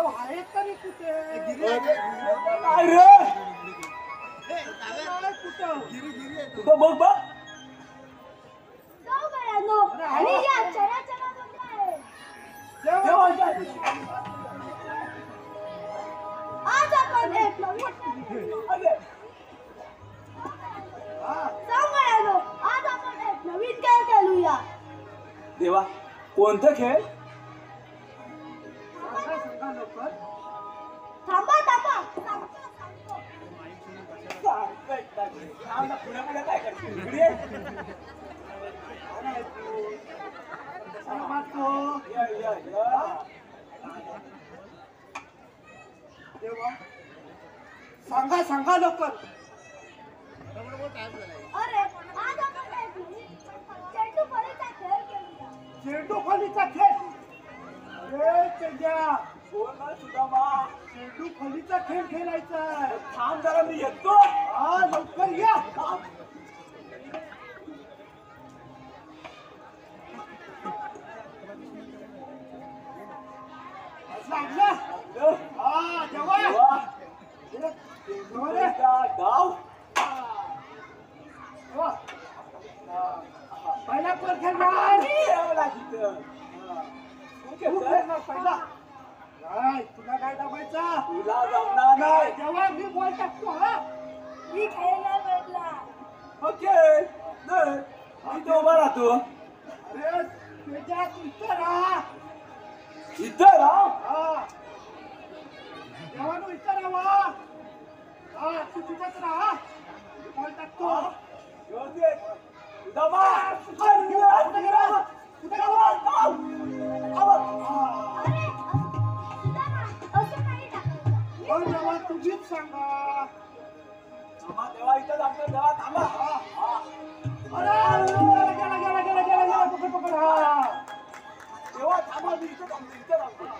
गाव आहे तरी कुठे काय रे कुठं बघ बघ आणि या चराचरामध्ये आज आपण एक नवीन खेळ खेळूया. देवा कोणतं खेळ थांबा थांबा सांगा सांगा लवकर. अरे आज आपण चेंडू फळीचा खेळ खेळूया. चेंडू खोलीचा खेळ. अरे तेजा चेंडू खोलीचा खेळ खेळायचा. थांब जरा मी येतो. हा लवकर या. हा जेव्हा गाव पहिला कोण खेळणार पहिला काय तुला काय दाबायचा तुला जमणार नाही. जेव्हा मी बॉल टाकतो हा मी खेळला बदला. ओके मी तो उभा राहतो. अरे तुझ्या इथं राहा. इथं राव हा जेव्हा तू इथं राहा हा तू तिथंच राहा बॉल टाकतो. अरे असं नाही टाकायचं. पण जेव्हा तुझीच सांगा. देवा इथं लागतो. देवा थांबा. अरे गेला गेला गेला गेला गेला पकड पकड हा देवा थांबा. मी इथं थांबतो. इथं थांबतो.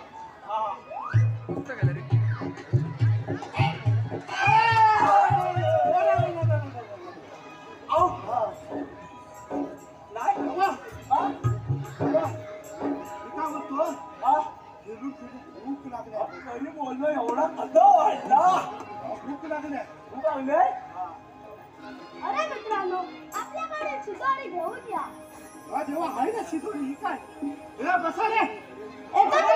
भूक लागल्या तरी बोललो एवढा कसं वाढला. भूक लागल्या तू लागले अरे मित्रांनो आपल्याकडे शिदोरी घेऊन या. हा जेव्हा आहे ना शिदोरी ही काय ए बसा रे एकत्र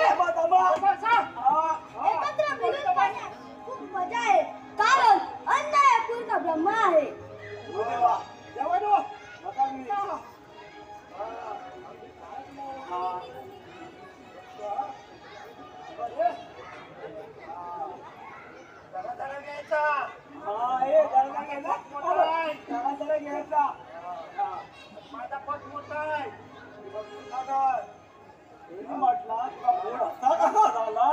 मिळून खाण्यात खूप मजा आहे कारण अन्न हे पूर्ण ब्रह्म आहे. जेव्हा नो माझा पट मोठा आहे म्हटला तुला बोल असा कसा झाला.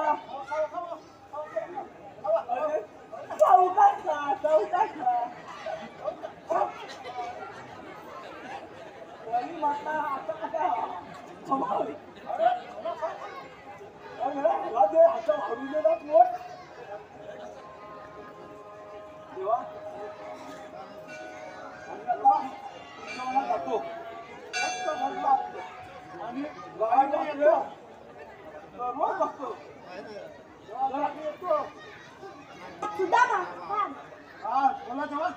आणि रोज बघतो. सुदामा हा बोला जेव्हा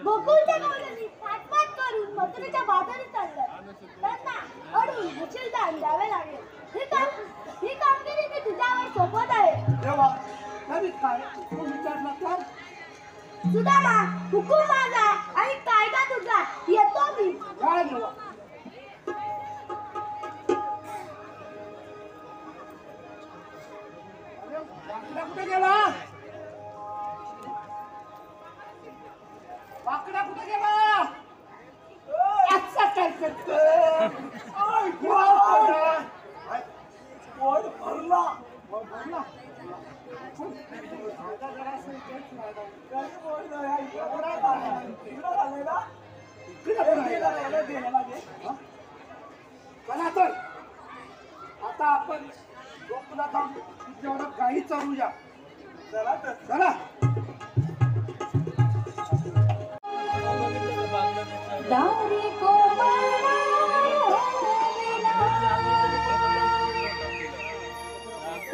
गोकुळच्या गौरांनी पाठपाठ करून मथुरेच्या बाजारी चाललं. त्यांना अडून मुशीलदान द्यावे लागले. ही कामगिरी मी तुझ्यावर सोपवत आहे. जेव्हा तरी काय तू विचारला तर सुदामा हुकूम माझा आणि कायदा तुझा. येतो मी. काय जेव्हा वाकडा कुठे गेला वाकडा कुठे गेला अच्छा काय करतो पोट भरला. भरला चला तर आता आपण गोकुळात जेवढं गाई चरूया. चला तर चला दारी कोमला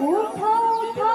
उठा उठा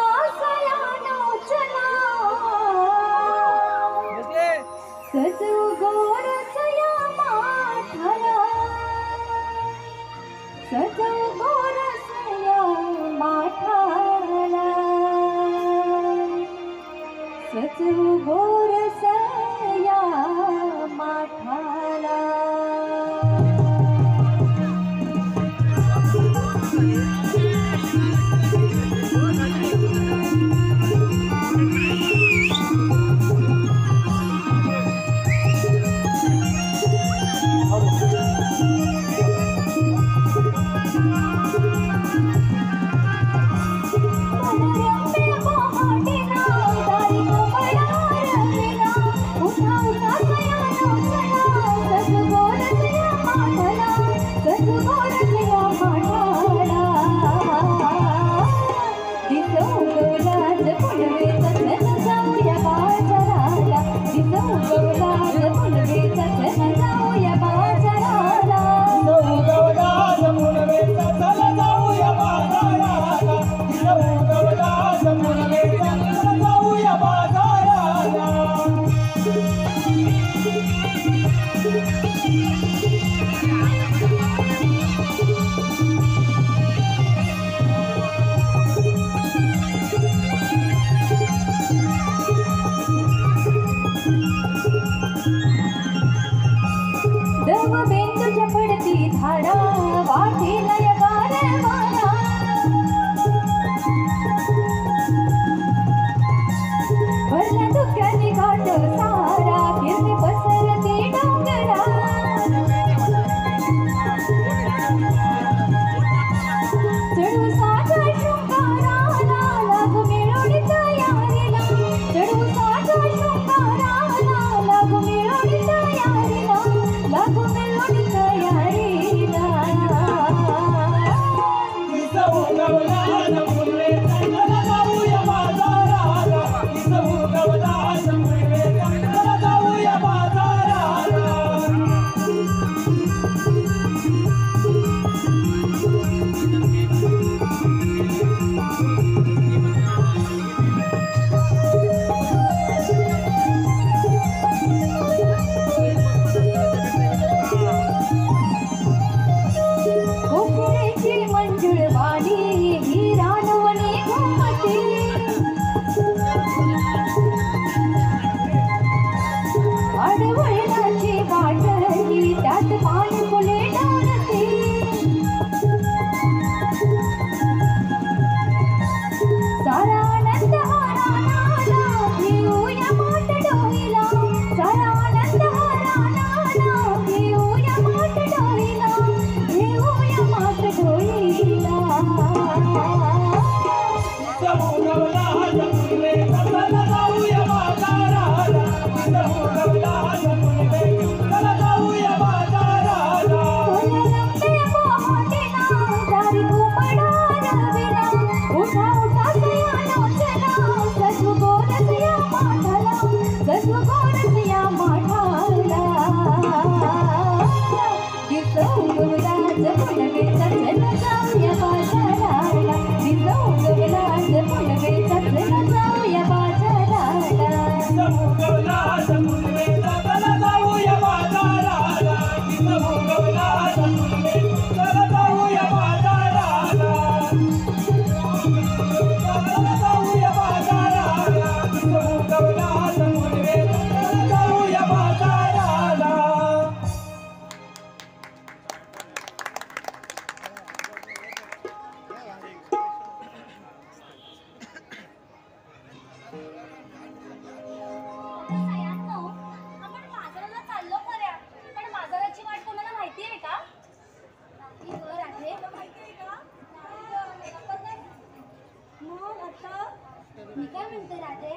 मी काय म्हणते राधे,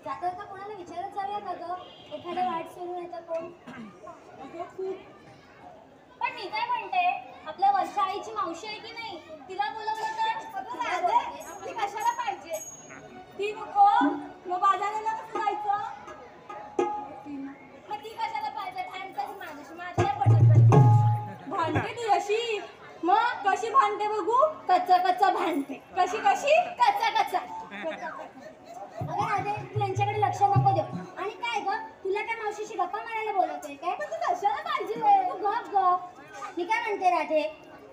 जाता जाता कोणाला विचारत जाऊया का ग? एखादा वाट सुरू आहे तर कोण? पण मी काय म्हणते, आपल्या वर्षा आईची मावशी आहे की नाही, तिला बोलवलं तर ती कशाला पाहिजे? ती नको मग बाजाराला कसं जायचं? मग ती कशाला पाहिजे? भांडतेच माझ्याशी, माझ्या पटत भांडते ती अशी. मग कशी भांडते बघू? कच्चा कच्चा भांडते. कशी कशी? कच्चा कच्चा. अगं राधे, तू यांच्याकडे लक्ष नको देऊ. आणि काय ग, तुला काय मावशीशी गप्पा मारायला बोलवते काय? पण तू कशाला पाहिजे? तू गप गप. मी काय म्हणते राधे,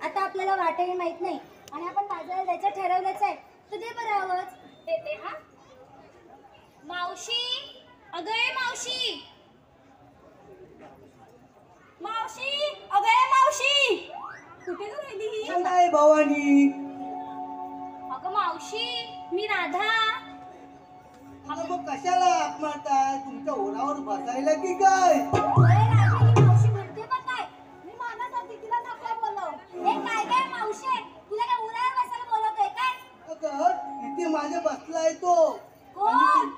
आता आपल्याला वाटही माहित नाही आणि आपण बाजाराला जायचं ठरवलंच आहे, तर दे बरं आवाज. देते हा. मावशी, अगं ए मावशी, मावशी, अगं भवानी. अगं मावशी मी राधा. मग कशाला हाक मारताय? तुमच्या ओरावर बसायला की काय? अरे राधा ही मावशी म्हणते पण काय मी मानासाठी तिला नको बोलव. हे काय काय मावशी तुला काय उरावर बसायला बोलवतोय काय? अगं इथे माझे बसलाय तो. कोण?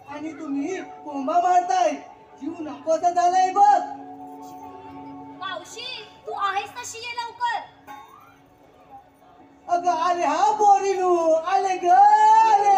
आणि तुम्ही कोंबा मारताय. जीव नकोसा झालाय बघ. मावशी तू आहेस तशी ये लवकर. अगं आले हा पोरीनू आले ग आले.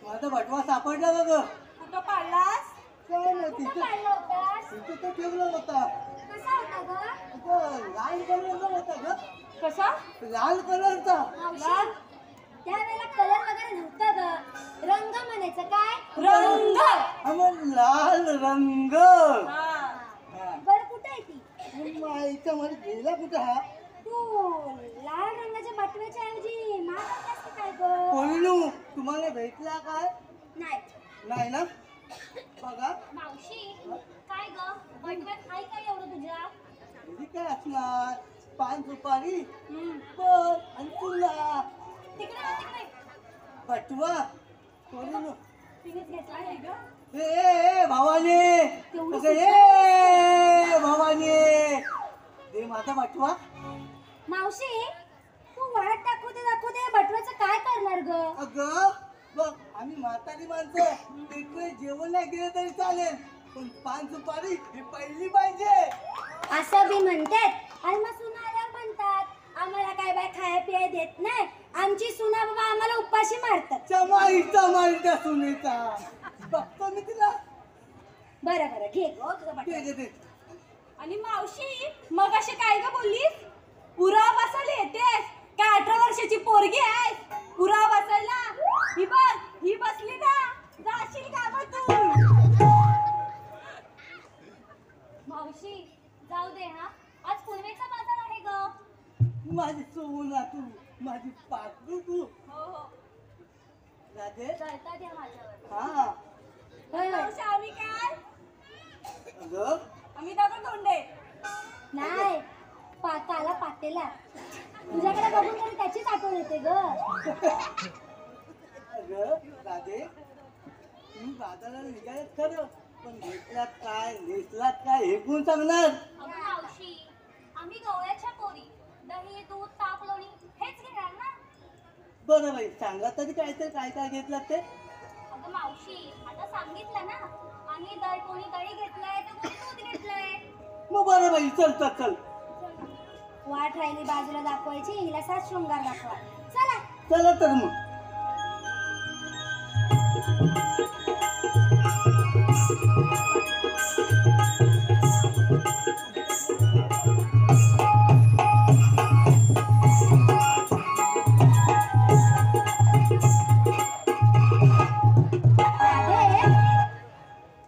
माझा बटवा सापडला का ग? कुठं पाडलास? काय नाही तिथे तो ठेवला होता. कसा होता ग? लाल कलरचा होता ग. कसा? लाल कलरचा. लाल? त्यावेळेला कलर वगैरे नव्हता ग. रंग म्हणायचं काय? रंग. मग लाल रंग. बरं कुठे आहे ती? माईचा मध्ये गेला कुठे हा? तू लाल रंगाच्या बटव्याच्या ऐवजी मागवलास की काय ग? कोणू तुम्हाला भेटला काय? नाही. नाही ना? बघा मावशी काय ग? बटव्यात आहे काय एवढं तुझ्या? काय असणार? 5 रुपये पण आणि तुला तिकडे बटवा कोणू तिनेच घेतला आहे ग. ए भावाने भावाने दे माझा बटवा. मावशी तू वाट दाखवू दे बटव्याचं काय करणार ग? अगं बघ आम्ही म्हातारी माणसं तिकडे जेवण नाही गेलं तरी चालेल पण 5 रुपये ही पहिली पाहिजे. असं बी म्हणतात आणि मग सुना आल्यावर म्हणतात आम्हाला काय बाय खाया पिया देत नाही, आमची सुना बाबा आम्हाला उपाशी मारतात. चमाई त्या सुनेचा बघतो मी तिला. बरं बरं घे गं तुझा ठीक आहे, बटाटा. ठीक. आणि मावशी मग अशी काय ग बोललीस? पुरावा बसायला येतेस का 18 वर्षाची पोरगी आहे? पुरावा बसायला ही बघ, ही बसली ना, जाशील का बघ तू? मावशी जाऊ दे हा, आज पुनवेचा बाजार आहे ग. माझी सोना तू, माझी पाखरू तू. हो हो राधे. जळता द्या माझ्यावर. हा मावशी आम्ही काय? अगं आम्ही दादा तोंडे नाही, काला पातेला. तुझ्याकडे बघून तरी त्याचीच आठवण येते ग. अगं राधे, तुम्ही बाजाराला निघायत खरं, पण घेतलात काय नेसलात काय हे कोण सांगणार? अगं मावशी आम्ही गवळ्याच्या पोरी, दही दूध ताक लोणी हेच घेणार ना. बरं बाई, सांगा तरी काय काय घेतलात ते. अगं मावशी आता सांगितलं ना, आम्ही कोणी दही घेतलंय तर कोणी दूध घेतलंय. मग बरं बाई, चल चल चल. वाट राहिली बाजूला दाखवायची, हिला सात शृंगार दाखवा. चला चला तर मग.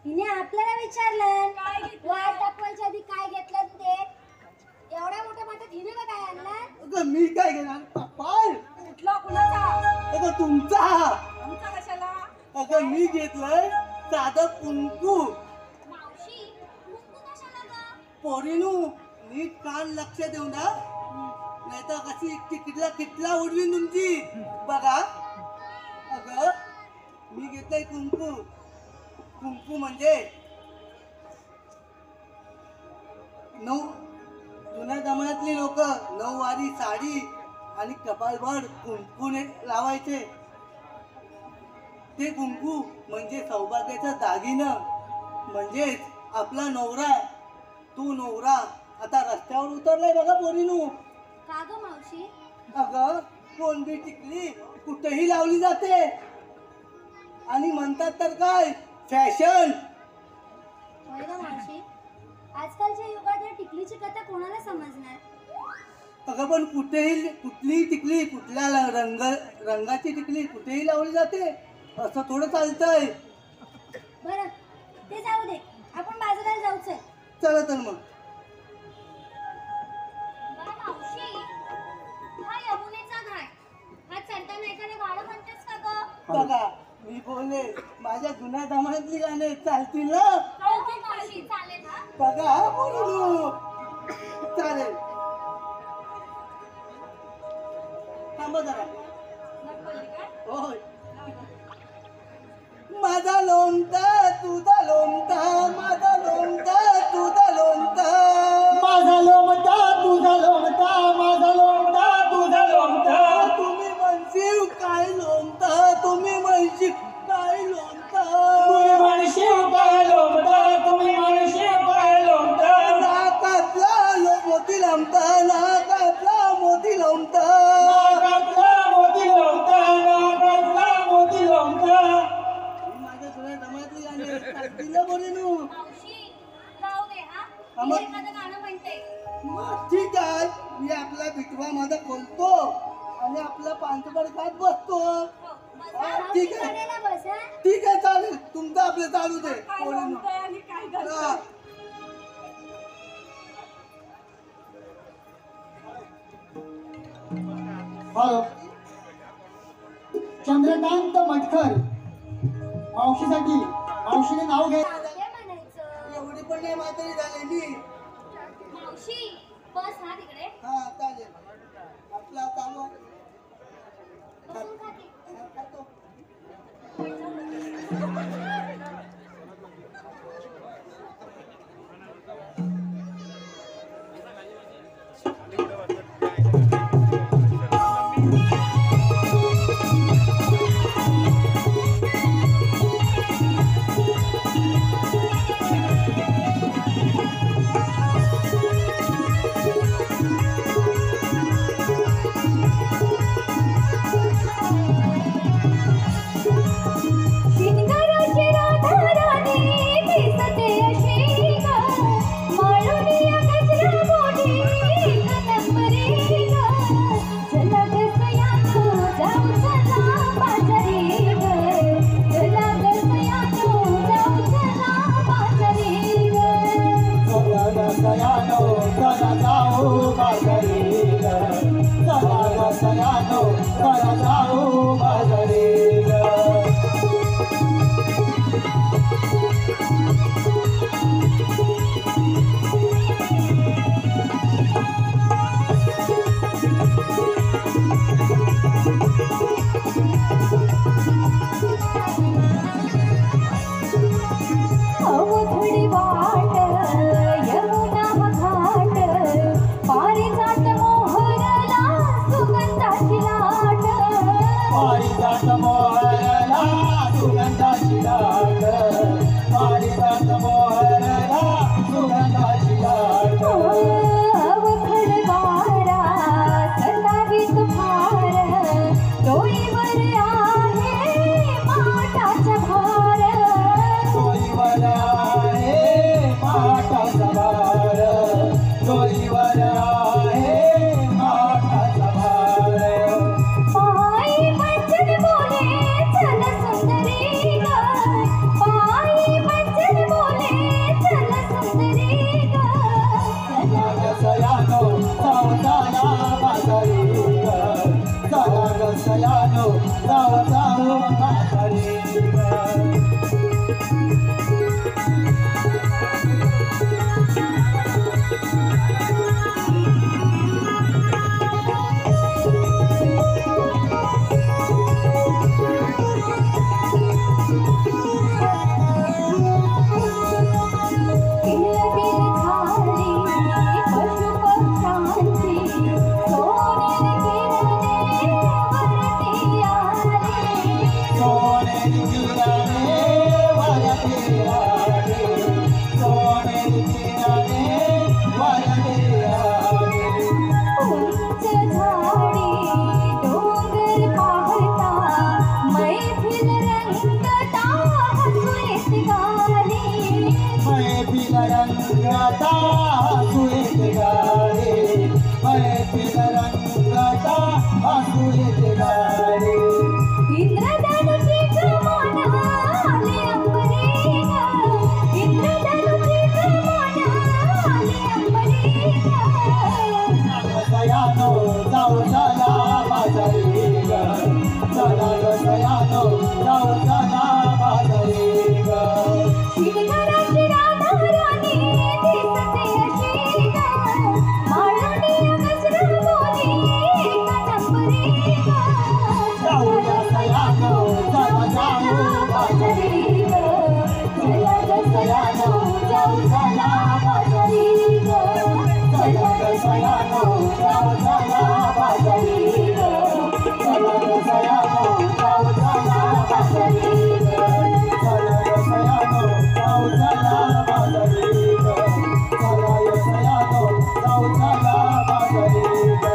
हिने आपल्याला विचारलं वाट दाखवायच्या आधी काय घेतलं ते. एवढ्या मोठ्या माठात हिने का काय आणलं? अगं मी काय घेणार? पाय कुठला कुणाचा? अगं तुमचा. आमचा कशाला? अगं मी घेतलंय साधं कुंकू. मावशी कुंकू कशाला ग? पोरीनू नीट कान लक्ष देऊ ना, नाहीतर कशी किटला उडवीन तुमची. बघा अगं मी घेतलंय कुंकू. कुंकू म्हणजे जुन्या जमान्यातली लोक नऊवारी साडी आणि कपालभर कुंकू लावायचे. ते कुंकू म्हणजे सौभाग्याचं दागिनं. म्हणजेच आपला नवरा, तू नवरा आता रस्त्यावर उतरलाय बघा पोरीनू. का ग मावशी? अगं कोणती टिकली कुठेही लावली जाते आणि म्हणतात तर काय फॅशन. होय ग मावशी, आजकालच्या युगात या टिकलीची कथा कोणाला समजणार? अगं पण कुठलीही टिकली, कुठल्या रंगाची टिकली कुठेही लावली जाते असं थोडं चालतंय. बरं ते जाऊ दे, आपण बाजारात जाऊच. चला तर मग. मावशी हा यमुनेचा घाट, हा चढताना एखाद्या गाणं म्हणतेस का ग? बघा मी बोलले माझ्या जुन्या जमान्यातली गाणे चालतील ना. मावशी चालेल हा. बघा हा पोरीनू, चालेल. थांबा जरा. होय. माझा लोणता तुझा लोणता, माझा लोणता तुझा लोणता, माझा लोमटा तुझा लोमटा, माझा लोमटा तुझा लोमटा. तुम्ही म्हणशील काय लोणता, तुम्ही म्हणशील काय लोणता, तुम्ही म्हणशील काय लोमटा, तुम्ही म्हणशील काय लोमटा. नाकातला मोती लांबता, नाकातला मोती लांबता, नाकातला मोती लोमटा, नाकातला मोती लोमटा. माझ्या जुन्या जमान्यातली गाणी चालतील ना पोरीनू. मावशी जाऊ दे हा, आम्हा- मी एखादं गाणं म्हणते. मग ठीक आहे, मी आपला बिटवा मध्ये खोलतो आणि आपला पांचबड खात बसतो. हो, बस हा. हा, ठीक आहे. गाण्याला बस हा. ठीक आहे चालेल, तुमचं आपलं चालू दे पोरीनू. हा. हॅलो, चंद्रकांत मटकर. मावशीसाठी, मावशीने नाव घे. जाऊ दे म्हणायचं. एवढी पण नाही म्हातारी झालेली. मावशी बस हा तिकडे. हा चालेल, आपला चालू आहे. बसून खाते. हा, खातो. रंगता हसू येते गारे मैफिल रंगता हसू येते गारे इंद्रधनुची कमान आले अंबरी ग इंद्रधनुची कमान आले अंबरी ग सयानो जाऊ चला बाजारी ग चला ग सयानो जाऊ चला बाजारी ग शिवधराची राधा राणी दिसते अशी ग माळणी गजरा बोली कदंबरी ग जाऊया सयानो चला जाऊ बाजारी ग चला ग सयानो जाऊ चला बाजारी ग चला ग सयानो जाऊ चला बाजारी ग चला ग सयानो जाऊ चला बाजारी ग चला ग सयानो जाऊ चला बाजारी ग चला ग सयानो जाऊ चला बाजारी ग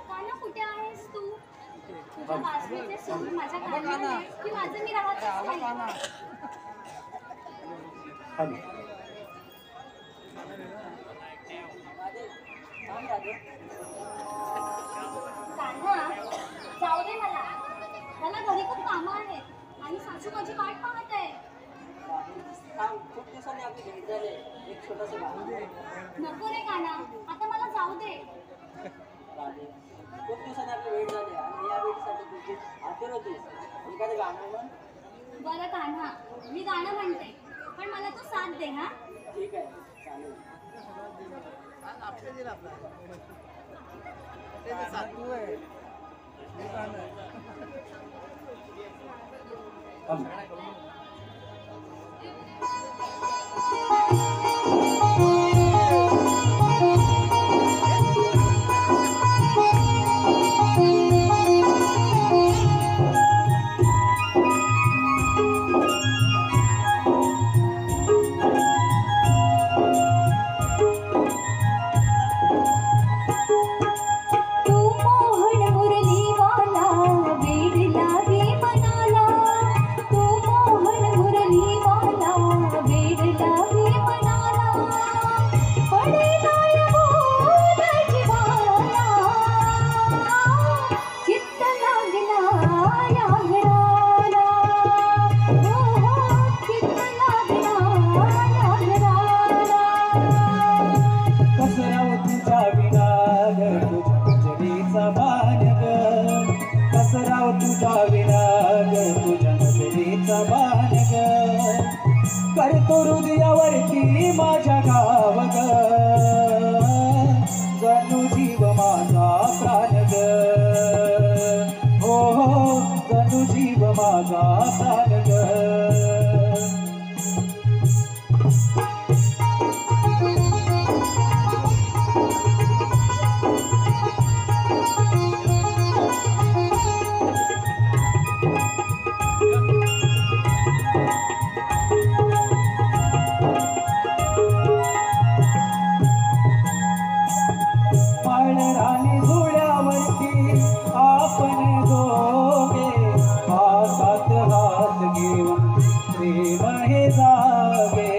काना कुठे आहेस तू तुझ्या बासरीचे सूर माझ्या कानात आहे की माझं मी राहतच नाही कान्हा जाऊ दे मला घरी खूप कामं आहेत आणि सासू माझी वाट पाहत आहे खूप दिवसांनी आपली भेट झाली एक छोटंसं गाणं नको रे कान्हा आता मला जाऊ दे राधे खूप दिवसांनी आपली भेट झाली आणि या भेटीसाठी तुझी आतुर होतीस एखादं गाणं म्हण बरं कान्हा मी गाणं म्हणते पण मला तू साथ दे हा ठीक आहे चालेल तू मोहन मुरलीवाला वेड लागे मनाला तू मोहन मुरलीवाला वेड लागे मनाला पडे काय बोल जीवाला चित्त लागला या घराला हो हो चित्त लागला या घराला कसराव तुझा विनाग तुझ्या नजरेचा बाण ग कसराव तुझा विनाग तुझ्या नजरेचा बाण ग करतो हृदयावरती माझ्या गाव ग जणू जीव माझा प्राण ग हो हो जणू जीव माझा प्राण ग राणी जुळ्यावरती आपण दोघे हातात हात घेऊन प्रेम हे जागे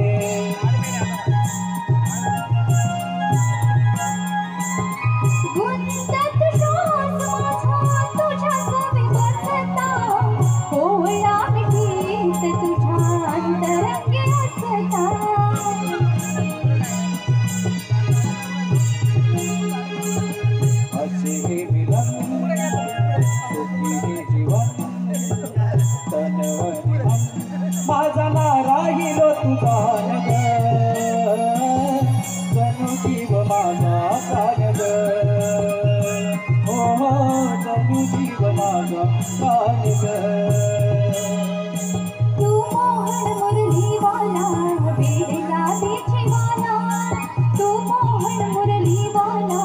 गुंतत श्वास माझा तुझ्याच विवसता होळा गीत तुझ्या अंतरंगी असता असे हे मिलन सुखी हे जीवन तनवनी माझा ना राहिलो तुझा नग जणू जीव माझा प्राण ग हो हो जणू जीव माझा प्राण ग तू मोहन मुरलीवाला वेड लागे जीवाला तू मोहन मुरलीवाला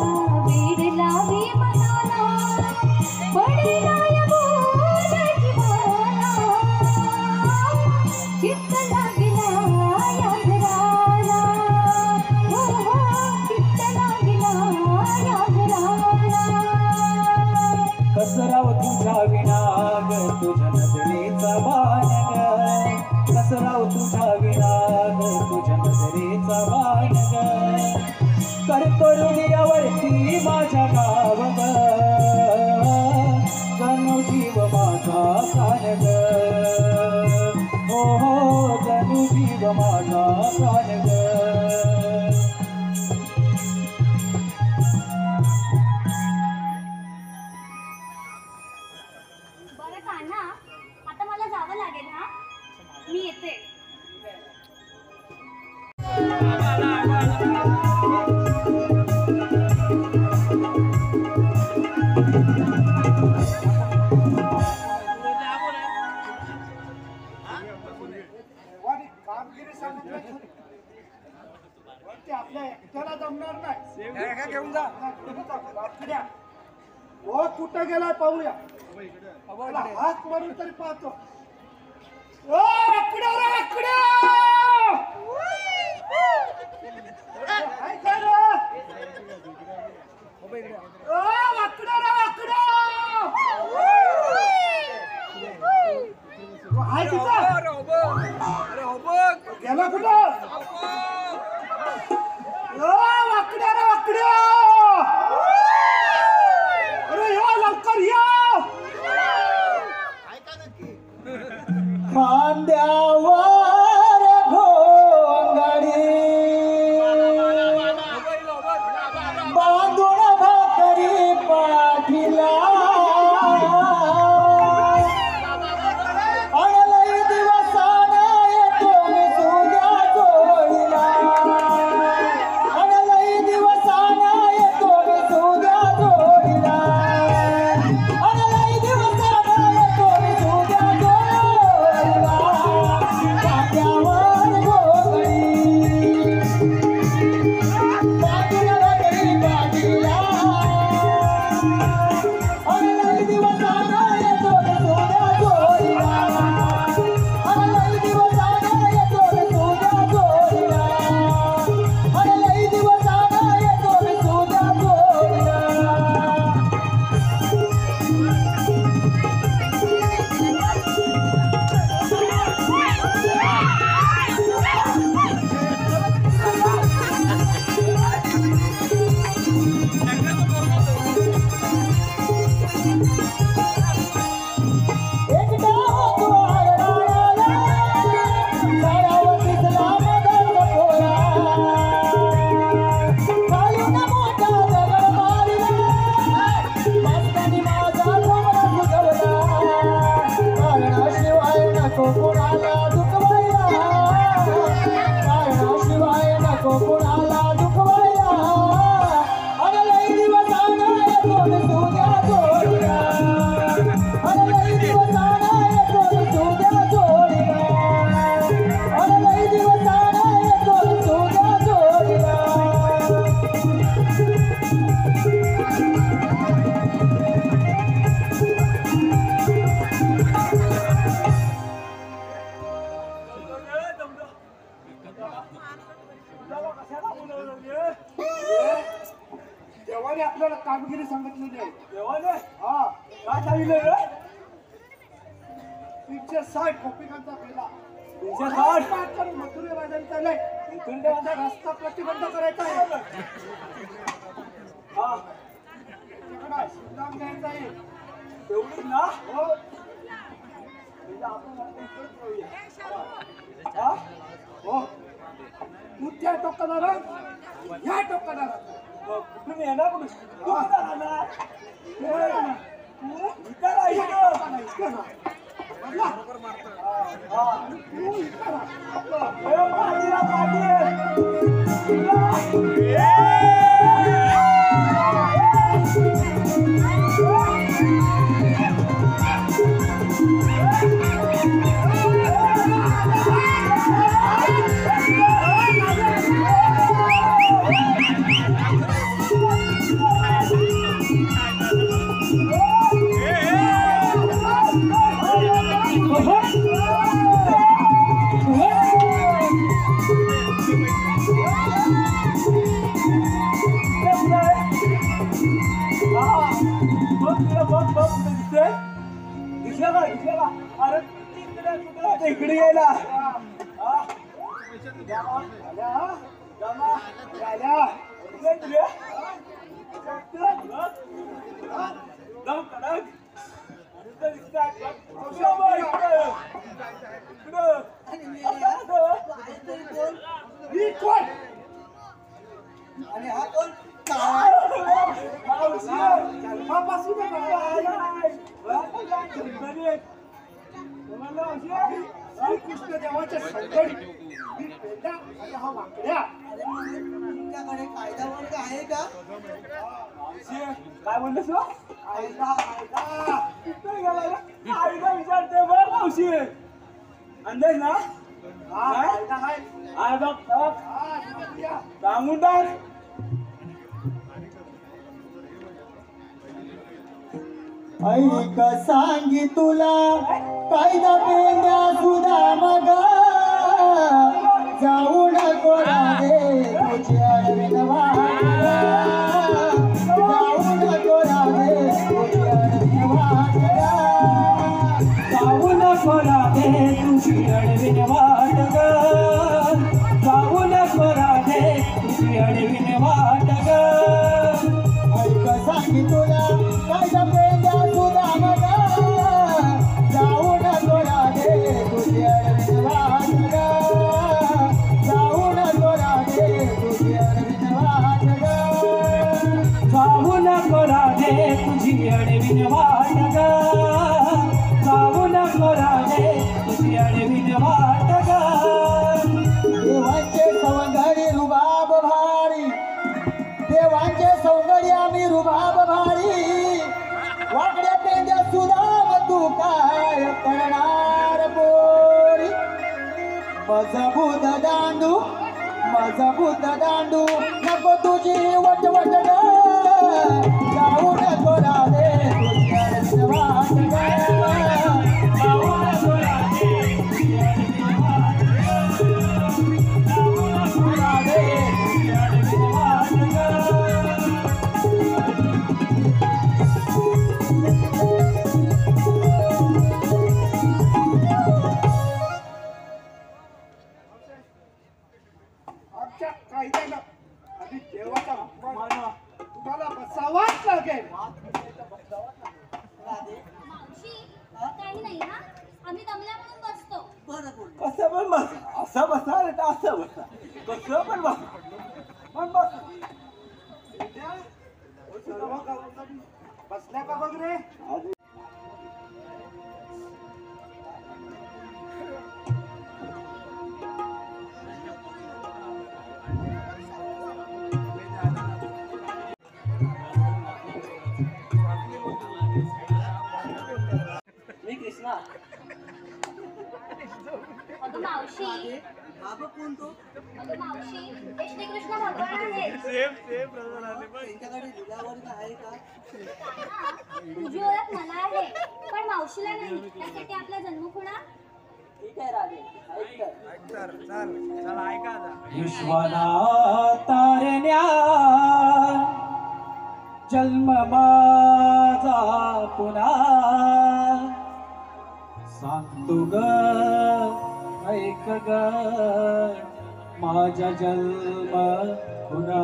वेड लागे मनाला पडेला या बोल जीवाला चित्त लागला या घराला मान ग करतो ऋणयावरती माझ्या नाव ग जणू जीव माझा प्राण ग हो हो जणू जीव माझा प्राण ग बरं कान्हा, आता मला जावं लागेल हा. मी येते. देवाने कामगिरी सांगितलं ते आपल्या एकट्याला जमणार नाही. घेऊन जा वाकड्या. हो कुठं गेलाय पाहूया. त्याला हात मारून तरी पाहतो. ओ वाकड्या रे वाकड्या. काय कर ओ वाकड्या रे वाकड्या. हाय तिथं गेला कुठं. वाकड्या रे वाकड्या. अरे या लवकर या. खांद्यावर घोंगडी बांधून भाकरी पाठीला अनलई दिवसाना येतो मी तुझ्या जोडीला अनलई दिवसाना येतो मी तुझ्या जोडीला अनलई दिवसाना येतो मी तुझ्या जोडीला खांद्यावर घोंगडी बांधून भाकरी पाठीला अनलई दिवसाना येतो मी तुझ्या जोडीला अनलई दिवसाना येतो मी तुझ्या जोडीला अनलई दिवसाना येतो मी तुझ्या जोडीला एकटा होतो आरडाळाला सारावतीतला मदन पोळा खालून मोठा दगड मारला मस्तानी माझा डोंगरा फुगवला कारणाशिवाय नको कुणाला दुखवायला कारणाशिवाय नको कुणाला दुखवायला अनलई दिवसाना येतो मी तुझ्या जोडीला अनलई दिवसाना येतो मी तुझ्या जोडीला अनलई दिवसाना येतो मी तुझ्या जोडीला देवाने आपल्याला कामगिरी सांगितलेली आहे. देवाने हा काय सांगितलं रे 360 गोपिकांचा पेला 360? करून मथुरे राजांचा लय इथून देवाचा रस्ता प्रतिबंध करायचा आहे. हा तिकडं शिवराम घ्यायचा आहे. तेवढीच ना हो आपण आता इकडेच जाऊया. हा? हो तू त्या टोकाला ह्या टोकाला कुठून येणार कुठून तू कुठं राहणार? इथं राहायचं. इकडे यायला जमा झाल्या आणि हा कोण श्रीकृष्ण देवाच्या संकटी ही पेंडा आणि हा वाकड्या. तुमच्याकडे कायदा वर्ग आहे का? काय म्हणतेस आयला आयला कुठे गेला आईला विचारते बघ मावशी अंदाज ना आयला हाय आय बघ सांगून टाक. ऐक सांगी तुला कायदा पेंड्या सुद्धा मग जाऊ नको रे तुझी अडविन वाट जाऊ नको रे तुझी अडविन वाट जाऊ नको राधे तुझी अडविन वाट ग जाऊ नको राधे तुझी अडविन वाट ग. ऐक सांगी तुला कायदा पेंड्या सुद्धा मग जाऊ नको रे तुझी अडविन वाट जाऊ नको रे तुझी अडविन वाट जाऊ नको राधे तुझी अडविन वाट ग जाऊ नको राधे तुझी अडविन वाट ग. देवांचे सवंगडी रुबाब भारी देवांचे सवंगडी आम्ही रुबाब भारी वाकड्या पेंड्या सुदाम तू काय करणार बोरी मजबूत दांडू नको तुझी वटवट ग जाऊ नको राधे तुझी अडविन वाट ग जाऊ नको राधे तुझी अडविन वाट जाऊ नको राधे तुझी अडविन वाट आमच्या कायद्यानं आधी देवाचा मानवा तुम्हाला बसावाच लागेल. मावशी काही नाही हा आम्ही दमल्या म्हणून बसतो. कसं पण बस असं बसा नाही तर असं बसा कसं पण बसा पण बस सर्व गावात बसल्या का बघ रे. मी कृष्णा. अगं मावशी बाबा कोण तो अगं मावशी हे श्रीकृष्ण भगवान आहेत. त्यांच्याकडे लिलावर्ग आहे का? तुझी ओळख मला आहे पण मावशीला नाही. त्यासाठी आपला जन्म खुणा. ठीक आहे राधे विश्वाला तारण्या जन्म माझा पुन्हा सांगतो ग ऐक ग माझा जन्म पुन्हा.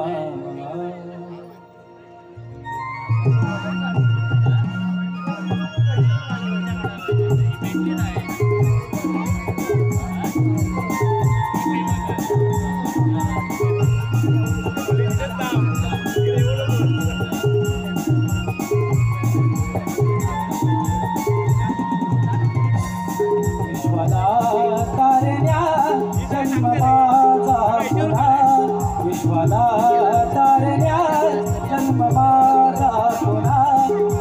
विश्वाला तारण्या जन्म माझा पुन्हा विश्वाला तारण्या जन्म माझा पुन्हा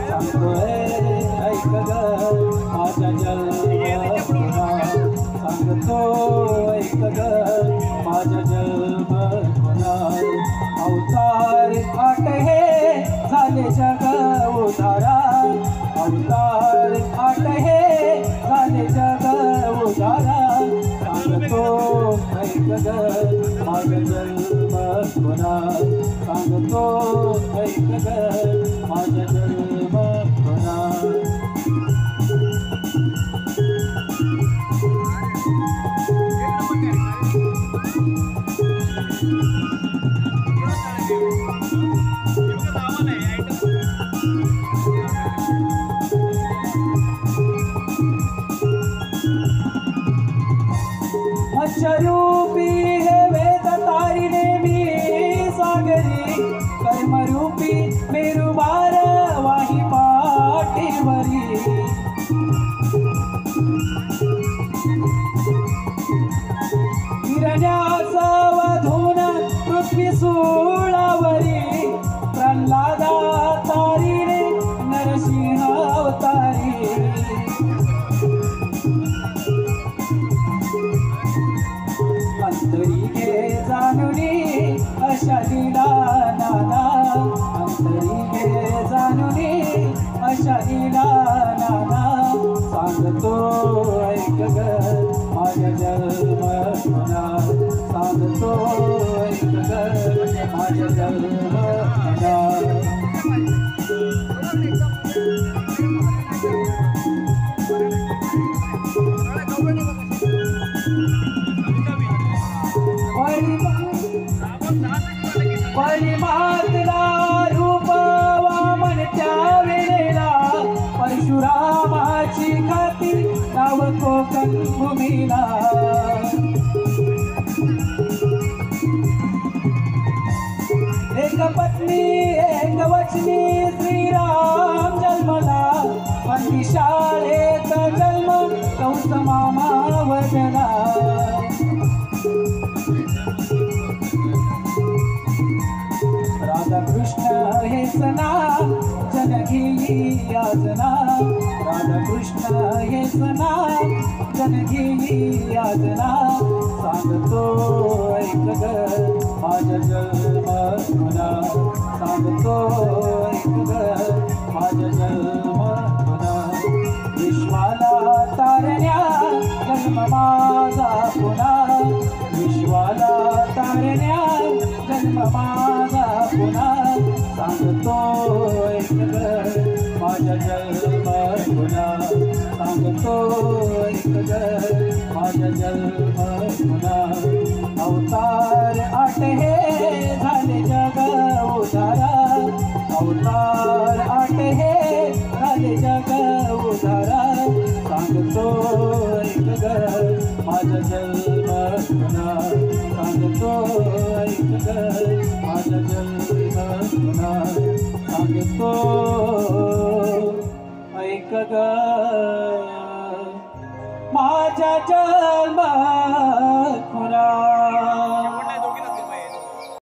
सांगतोय ऐक ग माझा जन्म पुन्हा सांगतो ऐक ग माझा जन्म पुन्हा. अवतार आठ हे झाले जग उधारा अवतार आठ हे झाले जग उधारा सांगतो ऐक ग माझा जन्म पुन्हा सांगतो ऐक ग माझा जन्म पुन्हा. मत्स्यरूपी हे वेद तारिणे मी सागरी कर्मरूपी मेरुबार वाही पाठीवरी हिरण्याचा वधून पृथ्वी सुळावरी प्रल्हादा तारिणे नरसिंह अवतारी अंतरी घे जाणुनी अशा लीला नाना अंतरी घे जाणुनी अशा लीला नाना सांगतो ऐक ग माझ्या जन्म मना सांगतो ऐक ग माझ्या जन्म मना परिमातला रूप वामन त्या वेळेला परशुरामाची खाती नाव कोकण भूमीला एक पत्नी एक वचनी श्रीराम जन्मला पण शाळेचा जन्म कंस मामा वदला राधाकृष्ण हेच नाम जनघी याजना राधाकृष्ण हेच नाम जनघी यातना सांगतो ऐक ग माझ्या जन्म मना सांगतो ऐक ग माझ्या जन्म मना विश्वाला तारण्या जन्म माझा पुन्हा विश्वाला तारण्या जन्म माझा पुन्हा सांगतो ऐक ग माझ्या जन्म पुन्हा सांगतो ऐक ग माझ्या जन्म पुन्हा अवतार आठ हे झाले जग उधारा अवतार आठ हे झाले जग उधारा सांगतो ऐक ग माझ्या जन्म पुन्हा सांगतो ऐक ग माझ्या जन्म पुन्हा सांगतो ऐक ग माझ्या जन्म पुन्हा